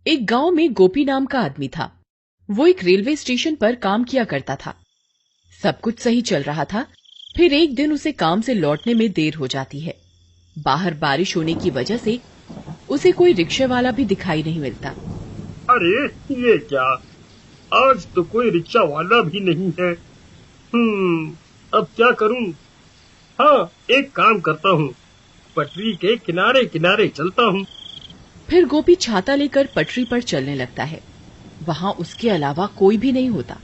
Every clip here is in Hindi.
एक गांव में गोपी नाम का आदमी था। वो एक रेलवे स्टेशन पर काम किया करता था। सब कुछ सही चल रहा था। फिर एक दिन उसे काम से लौटने में देर हो जाती है। बाहर बारिश होने की वजह से उसे कोई रिक्शे वाला भी दिखाई नहीं मिलता। अरे ये क्या, आज तो कोई रिक्शा वाला भी नहीं है। अब क्या करूं? हाँ, एक काम करता हूँ, पटरी के किनारे किनारे चलता हूँ। फिर गोपी छाता लेकर पटरी पर चलने लगता है। वहाँ उसके अलावा कोई भी नहीं होता।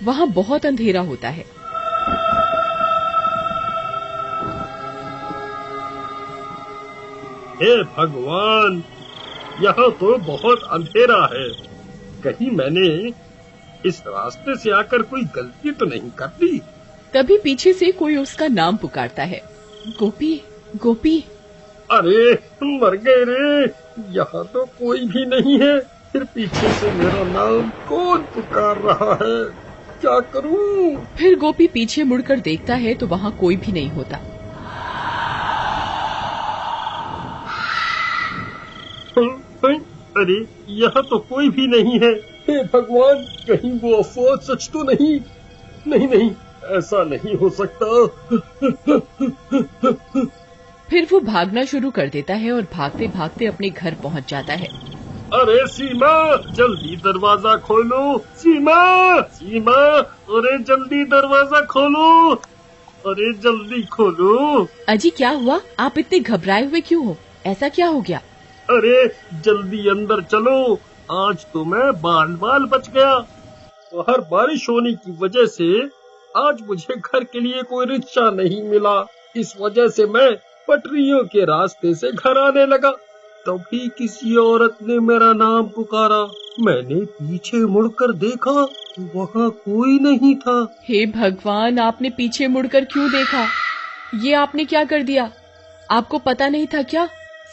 वहाँ बहुत अंधेरा होता है। हे भगवान, यहाँ तो बहुत अंधेरा है। कहीं मैंने इस रास्ते से आकर कोई गलती तो नहीं कर दी? तभी पीछे से कोई उसका नाम पुकारता है, गोपी, गोपी। अरे मर गए रे, यहाँ तो कोई भी नहीं है। फिर पीछे से मेरा नाम कौन पुकार रहा है? क्या करूं? फिर गोपी पीछे मुड़कर देखता है तो वहाँ कोई भी नहीं होता। अरे यहाँ तो कोई भी नहीं है। हे भगवान, कहीं वो अफवाह सच तो नहीं? नहीं नहीं, ऐसा नहीं हो सकता। फिर वो भागना शुरू कर देता है और भागते भागते अपने घर पहुँच जाता है। अरे सीमा, जल्दी दरवाजा खोलो। सीमा, सीमा, अरे जल्दी दरवाजा खोलो। अरे जल्दी खोलो। अजी क्या हुआ? आप इतने घबराए हुए क्यों हो? ऐसा क्या हो गया? अरे जल्दी अंदर चलो, आज तो मैं बाल बाल बच गया। बाहर बारिश होने की वजह से आज मुझे घर के लिए कोई रिक्शा नहीं मिला। इस वजह से मैं पटरियों के रास्ते से घर आने लगा। तभी किसी औरत ने मेरा नाम पुकारा। मैंने पीछे मुड़कर देखा, वहाँ कोई नहीं था। हे भगवान, आपने पीछे मुड़कर क्यों देखा? ये आपने क्या कर दिया? आपको पता नहीं था क्या?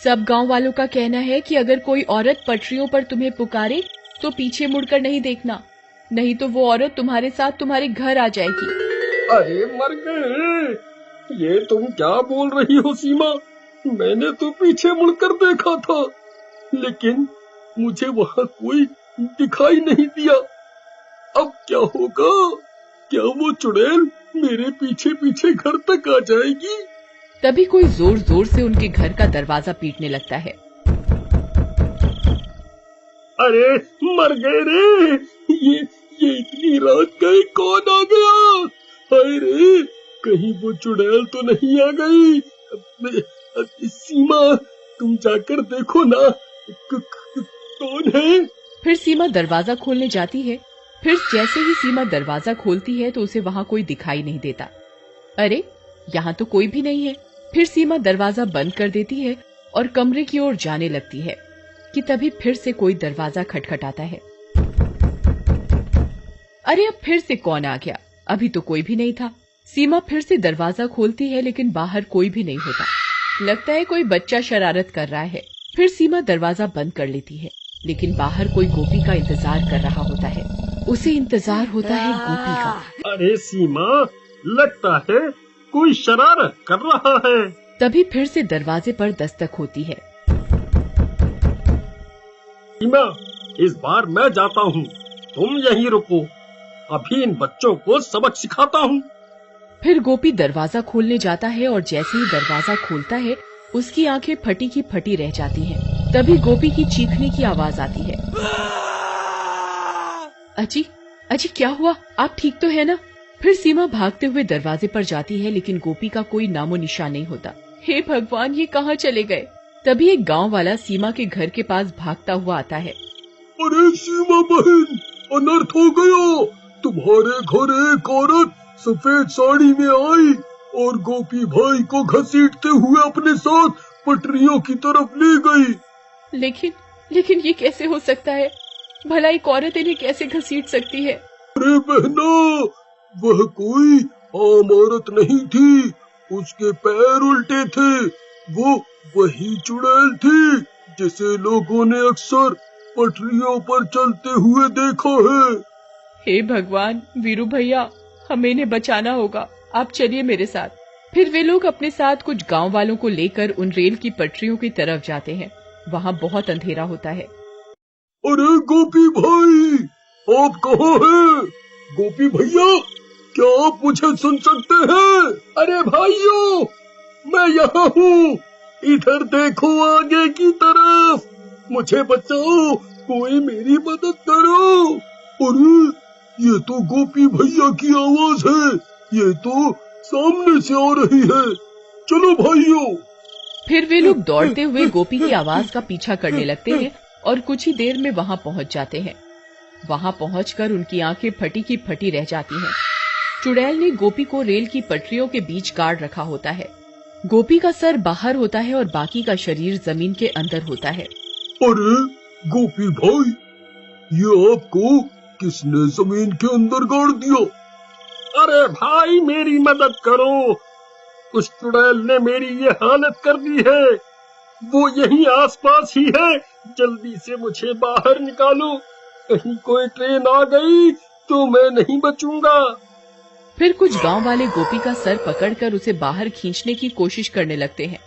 सब गांव वालों का कहना है कि अगर कोई औरत पटरियों पर तुम्हें पुकारे तो पीछे मुड़कर नहीं देखना, नहीं तो वो औरत तुम्हारे साथ तुम्हारे घर आ जाएगी। अरे मर गए, ये तुम क्या बोल रही हो सीमा? मैंने तो पीछे मुड़कर देखा था, लेकिन मुझे वहाँ कोई दिखाई नहीं दिया। अब क्या होगा? क्या वो चुड़ैल मेरे पीछे पीछे घर तक आ जाएगी? तभी कोई जोर जोर से उनके घर का दरवाजा पीटने लगता है। अरे मर गए रे, ये इतनी रात गए कौन आ गया? हाय रे, कहीं वो चुड़ैल तो नहीं आ गई? सीमा, तुम जाकर देखो ना, कौन है? फिर सीमा दरवाजा खोलने जाती है। फिर जैसे ही सीमा दरवाजा खोलती है तो उसे वहाँ कोई दिखाई नहीं देता। अरे यहाँ तो कोई भी नहीं है। फिर सीमा दरवाजा बंद कर देती है और कमरे की ओर जाने लगती है कि तभी फिर से कोई दरवाजा खटखटाता है। अरे अब फिर से कौन आ गया? अभी तो कोई भी नहीं था। सीमा फिर से दरवाजा खोलती है लेकिन बाहर कोई भी नहीं होता। लगता है कोई बच्चा शरारत कर रहा है। फिर सीमा दरवाजा बंद कर लेती है, लेकिन बाहर कोई गोपी का इंतजार कर रहा होता है। उसे इंतजार होता है गोपी का। अरे सीमा, लगता है कोई शरारत कर रहा है। तभी फिर से दरवाजे पर दस्तक होती है। सीमा, इस बार मैं जाता हूँ, तुम यहीं रुको। अभी इन बच्चों को सबक सिखाता हूँ। फिर गोपी दरवाजा खोलने जाता है और जैसे ही दरवाजा खोलता है उसकी आंखें फटी की फटी रह जाती हैं। तभी गोपी की चीखने की आवाज आती है। अजी, अजी क्या हुआ? आप ठीक तो है ना? फिर सीमा भागते हुए दरवाजे पर जाती है, लेकिन गोपी का कोई नामो निशान नहीं होता। हे भगवान, ये कहाँ चले गए? तभी एक गांव वाला सीमा के घर के पास भागता हुआ आता है। अरे सीमा बहन, अनर्थ हो गया। तुम्हारे घर एक औरत सफेद साड़ी में आई और गोपी भाई को घसीटते हुए अपने साथ पटरियों की तरफ ले गई। लेकिन ये कैसे हो सकता है? भला एक औरत इन्हें कैसे घसीट सकती है? अरे बहना, वह कोई आम औरत नहीं थी, उसके पैर उल्टे थे। वो वही चुड़ैल थी जिसे लोगों ने अक्सर पटरियों पर चलते हुए देखा है। हे भगवान, वीरू भैया, हमें इन्हें बचाना होगा। आप चलिए मेरे साथ। फिर वे लोग अपने साथ कुछ गांव वालों को लेकर उन रेल की पटरियों की तरफ जाते हैं। वहाँ बहुत अंधेरा होता है। अरे गोपी भाई, आप कहाँ हैं? गोपी भैया, क्या आप मुझे सुन सकते हैं? अरे भाइयों, मैं यहाँ हूँ, इधर देखो आगे की तरफ, मुझे बचाओ, कोई मेरी मदद करो। अरे ये तो गोपी भैया की आवाज है, ये तो सामने से आ रही है, चलो भाइयों। फिर वे लोग दौड़ते हुए गोपी की आवाज का पीछा करने लगते हैं और कुछ ही देर में वहाँ पहुँच जाते हैं। वहाँ पहुँचकर उनकी आंखें फटी की फटी रह जाती हैं। चुड़ैल ने गोपी को रेल की पटरियों के बीच गाड़ रखा होता है। गोपी का सर बाहर होता है और बाकी का शरीर जमीन के अंदर होता है। अरे गोपी भाई, ये आपको किसने जमीन के अंदर गाड़ दिया? अरे भाई, मेरी मदद करो, उस चुड़ैल ने मेरी ये हालत कर दी है, वो यहीं आसपास ही है, जल्दी से मुझे बाहर निकालो, कहीं कोई ट्रेन आ गई तो मैं नहीं बचूंगा। फिर कुछ गांव वाले गोपी का सर पकड़कर उसे बाहर खींचने की कोशिश करने लगते हैं।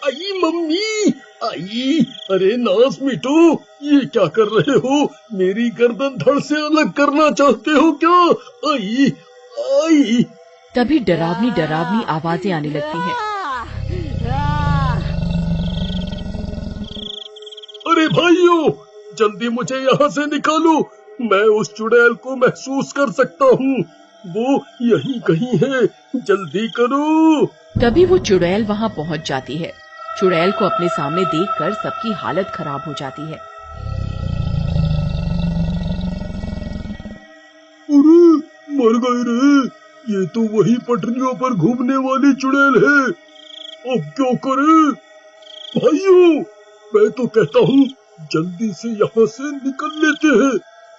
आई मम्मी, आई, अरे नास मिटो, ये क्या कर रहे हो? मेरी गर्दन धड़ से अलग करना चाहते हो क्या? आई, आई। तभी डरावनी डरावनी आवाजें आने लगती हैं। अरे भाइयों, जल्दी मुझे यहाँ से निकालो, मैं उस चुड़ैल को महसूस कर सकता हूँ, वो यहीं कहीं है, जल्दी करो। तभी वो चुड़ैल वहाँ पहुँच जाती है। चुड़ैल को अपने सामने देखकर सबकी हालत खराब हो जाती है। अरे मर गए रे, ये तो वही पटरियों पर घूमने वाली चुड़ैल है, अब क्या करें? भाइयों, मैं तो कहता हूँ जल्दी से यहाँ से निकल लेते हैं,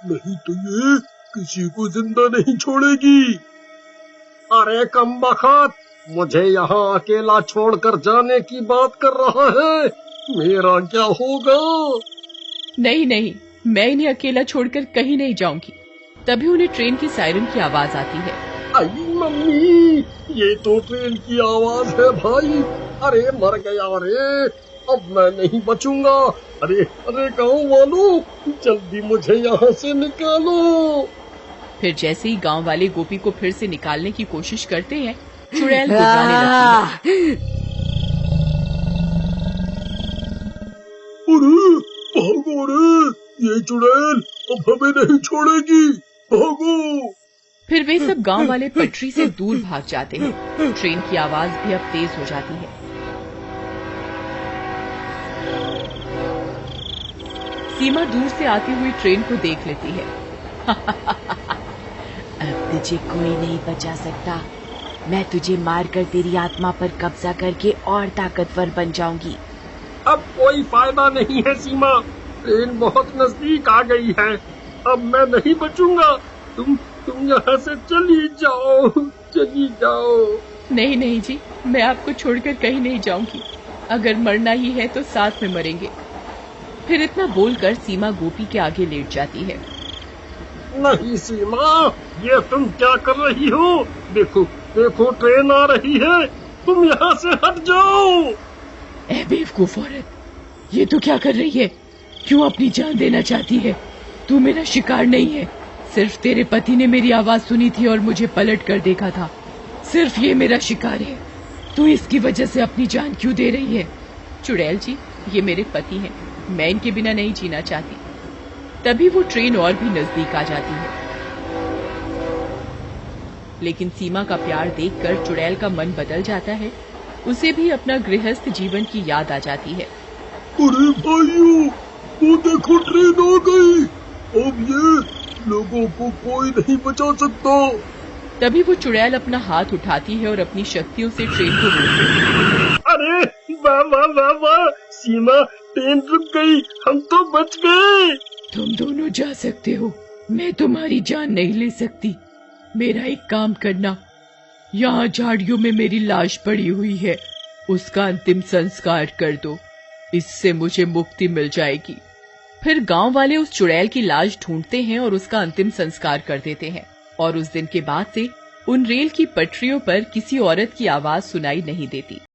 नहीं तो ये किसी को जिंदा नहीं छोड़ेगी। अरे कमबख्त, मुझे यहाँ अकेला छोड़कर जाने की बात कर रहा है, मेरा क्या होगा? नहीं नहीं, मैं इन्हें अकेला छोड़कर कहीं नहीं जाऊंगी। तभी उन्हें ट्रेन की सायरन की आवाज आती है। आई मम्मी, ये तो ट्रेन की आवाज है भाई, अरे मर गया रे, अब मैं नहीं बचूंगा। अरे अरे गाँव वालों, जल्दी मुझे यहाँ से निकालो। फिर जैसे ही गांव वाले गोपी को फिर से निकालने की कोशिश करते हैं, चुड़ैल गुर्राने लगती है। अरे भागो रे, ये चुड़ैल अब हमें नहीं छोड़ेगी, भागो। फिर वे सब गांव वाले पटरी से दूर भाग जाते हैं। ट्रेन की आवाज भी अब तेज हो जाती है। सीमा दूर से आती हुई ट्रेन को देख लेती है। अब तुझे कोई नहीं बचा सकता, मैं तुझे मारकर तेरी आत्मा पर कब्जा करके और ताकतवर बन जाऊंगी। अब कोई फायदा नहीं है सीमा, ट्रेन बहुत नजदीक आ गई है, अब मैं नहीं बचूंगा, तुम यहाँ से चली जाओ, चली जाओ। नहीं नहीं जी, मैं आपको छोड़कर कहीं नहीं जाऊंगी, अगर मरना ही है तो साथ में मरेंगे। फिर इतना बोलकर सीमा गोपी के आगे लेट जाती है। नहीं सीमा, ये तुम क्या कर रही हो? देखो देखो, ट्रेन आ रही है, तुम यहाँ से हट जाओ। ए बेवकूफ औरत, ये तो क्या कर रही है? क्यों अपनी जान देना चाहती है? तू मेरा शिकार नहीं है, सिर्फ तेरे पति ने मेरी आवाज सुनी थी और मुझे पलट कर देखा था, सिर्फ ये मेरा शिकार है। तू इसकी वजह से अपनी जान क्यों दे रही है? चुड़ैल जी, ये मेरे पति हैं, मैं इनके बिना नहीं जीना चाहती। तभी वो ट्रेन और भी नजदीक आ जाती है, लेकिन सीमा का प्यार देखकर चुड़ैल का मन बदल जाता है। उसे भी अपना गृहस्थ जीवन की याद आ जाती है। अरे भाइयों, वो देखो ट्रेन आ गई, अब ये लोगों को कोई नहीं बचा सकता। तभी वो चुड़ैल अपना हाथ उठाती है और अपनी शक्तियों से ट्रेन को रोकती है। अरे वाह वाह वाह वाह, सीमा, ट्रेन रुक गई, हम तो बच गए। तुम दोनों जा सकते हो, मैं तुम्हारी जान नहीं ले सकती। मेरा एक काम करना, यहाँ झाड़ियों में मेरी लाश पड़ी हुई है, उसका अंतिम संस्कार कर दो, इससे मुझे मुक्ति मिल जाएगी। फिर गांव वाले उस चुड़ैल की लाश ढूंढते हैं और उसका अंतिम संस्कार कर देते हैं। और उस दिन के बाद से उन रेल की पटरियों पर किसी औरत की आवाज सुनाई नहीं देती।